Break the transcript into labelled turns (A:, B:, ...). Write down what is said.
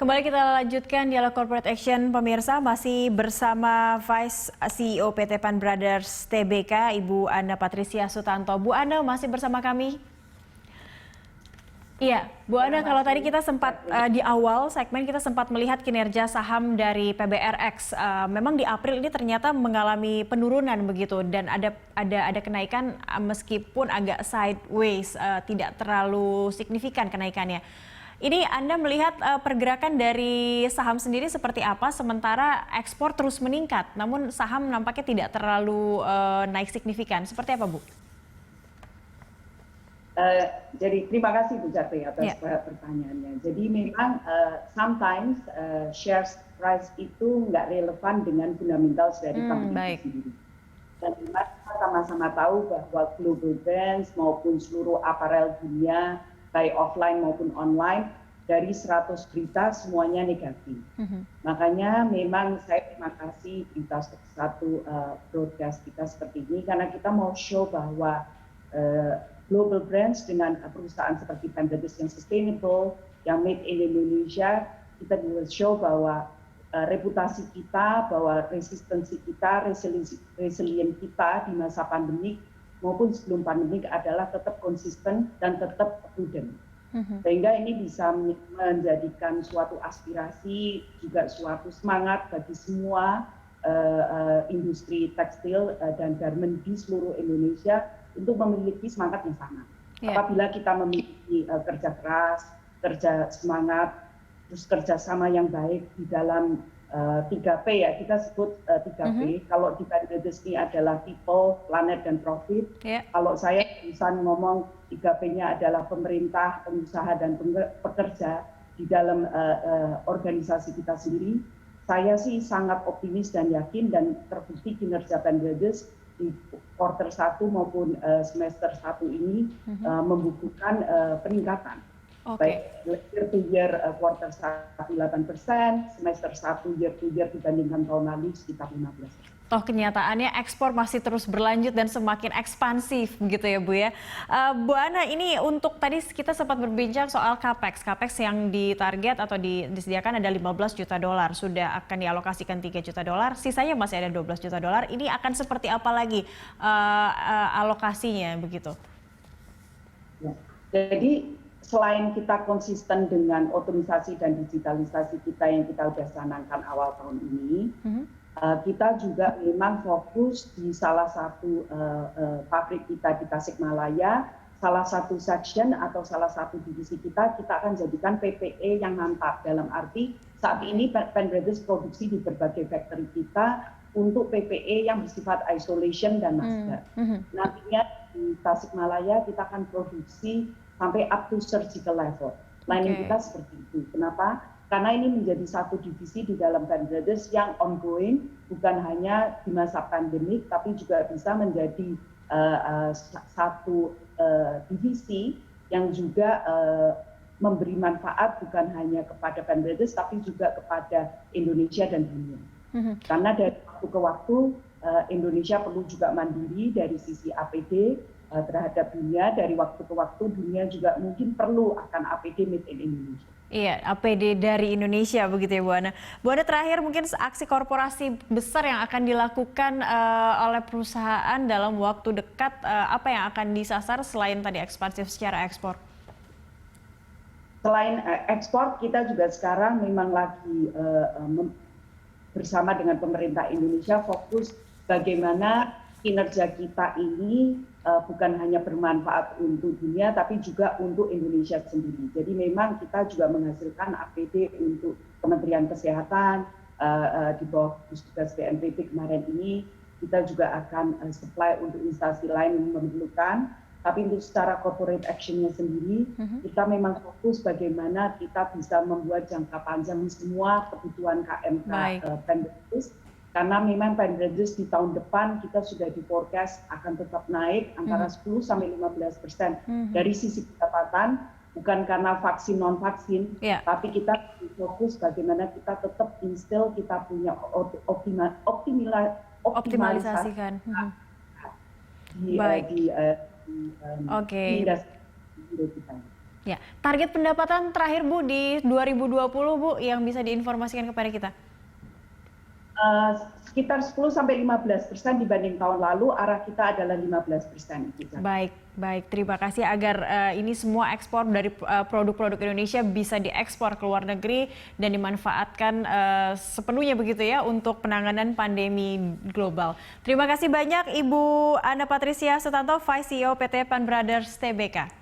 A: Kembali kita lanjutkan dialog corporate action pemirsa, masih bersama Vice CEO PT Pan Brothers Tbk, Ibu Ana Patricia Sutanto. Bu Ana masih bersama kami? Iya, Bu Ana, kalau tadi kita sempat di awal segmen kita sempat melihat kinerja saham dari PBRX. Memang di April ini ternyata mengalami penurunan begitu dan ada kenaikan meskipun agak sideways, tidak terlalu signifikan kenaikannya. Ini Anda melihat pergerakan dari saham sendiri seperti apa, sementara ekspor terus meningkat, namun saham nampaknya tidak terlalu naik signifikan. Seperti apa, Bu?
B: Jadi terima kasih Bu Jati atas pertanyaannya. Jadi memang sometimes shares price itu nggak relevan dengan fundamental dari company sendiri. Dan memang kita sama-sama tahu bahwa global brands maupun seluruh aparel dunia, baik offline maupun online, dari 100 berita semuanya negatif. Makanya memang saya terima kasih berita satu broadcast kita seperti ini, karena kita mau show bahwa global brands dengan perusahaan seperti Pan Brothers yang sustainable, yang made in Indonesia, kita bisa show bahwa reputasi kita, bahwa resistensi kita, resilient kita di masa pandemik maupun sebelum pandemik adalah tetap konsisten dan tetap prudent. Sehingga ini bisa menjadikan suatu aspirasi, juga suatu semangat bagi semua industri tekstil dan garment di seluruh Indonesia untuk memiliki semangat yang sama. Apabila kita memiliki kerja keras, kerja semangat, terus kerjasama yang baik di dalam 3P ya, kita sebut 3P. Kalau di Pan Brothers ini adalah people, planet, dan profit. Kalau saya bisa ngomong 3P-nya adalah pemerintah, pengusaha, dan pekerja di dalam organisasi kita sendiri. Saya sih sangat optimis dan yakin dan terbukti kinerja Pan Brothers di quarter 1 maupun semester 1 ini membukukan peningkatan. Baik year to year quarter 1 8%, semester 1 year to year dibandingkan tahun lalu sekitar 15%.
A: Toh kenyataannya ekspor masih terus berlanjut dan semakin ekspansif begitu ya Bu ya. Bu Ana, ini untuk tadi kita sempat berbincang soal capex yang ditarget atau disediakan ada 15 juta dolar, sudah akan dialokasikan 3 juta dolar, sisanya masih ada 12 juta dolar. Ini akan seperti apa lagi alokasinya begitu?
B: Ya, jadi selain kita konsisten dengan otomisasi dan digitalisasi kita yang kita sudah canangkan awal tahun ini, kita juga memang fokus di salah satu pabrik kita di Tasikmalaya, salah satu section atau salah satu divisi kita akan jadikan PPE yang mantap. Dalam arti saat ini Pan Brothers produksi di berbagai factory kita untuk PPE yang bersifat isolation dan masker. Nantinya di Tasikmalaya kita akan produksi sampai up to surgical level. Planning kita seperti itu. Kenapa? Karena ini menjadi satu divisi di dalam Pan Brothers yang ongoing, bukan hanya di masa pandemik, tapi juga bisa menjadi satu divisi yang juga memberi manfaat bukan hanya kepada Pan Brothers, tapi juga kepada Indonesia dan dunia. Karena dari waktu ke waktu, Indonesia perlu juga mandiri dari sisi APD, terhadap dunia, dari waktu ke waktu dunia juga mungkin perlu akan APD made in Indonesia.
A: Iya, APD dari Indonesia begitu ya Bu Ana. Bu Ana, terakhir mungkin aksi korporasi besar yang akan dilakukan oleh perusahaan dalam waktu dekat, apa yang akan disasar selain tadi ekspansif secara ekspor?
B: Selain ekspor, kita juga sekarang memang lagi bersama dengan pemerintah Indonesia fokus bagaimana kinerja kita ini bukan hanya bermanfaat untuk dunia, tapi juga untuk Indonesia sendiri. Jadi memang kita juga menghasilkan APD untuk Kementerian Kesehatan, di bawah gugus tugas BNPB kemarin ini, kita juga akan supply untuk instansi lain yang memerlukan. Tapi untuk secara corporate action-nya sendiri, kita memang fokus bagaimana kita bisa membuat jangka panjang semua kebutuhan KMK Pan Brothers. Karena memang Pan Brothers di tahun depan kita sudah di forecast akan tetap naik antara 10-15% dari sisi pendapatan, bukan karena vaksin non vaksin, tapi kita fokus bagaimana kita tetap instill, kita punya
A: optimalisasikan
B: di industri kita.
A: Ya, target pendapatan terakhir Bu di 2020 Bu yang bisa diinformasikan kepada kita.
B: Sekitar 10-15% dibanding tahun lalu, arah kita adalah 15%.
A: Baik, baik. Terima kasih agar ini semua ekspor dari produk-produk Indonesia bisa diekspor ke luar negeri dan dimanfaatkan sepenuhnya begitu ya untuk penanganan pandemi global. Terima kasih banyak Ibu Ana Patricia Sutanto, Vice CEO PT Pan Brothers Tbk.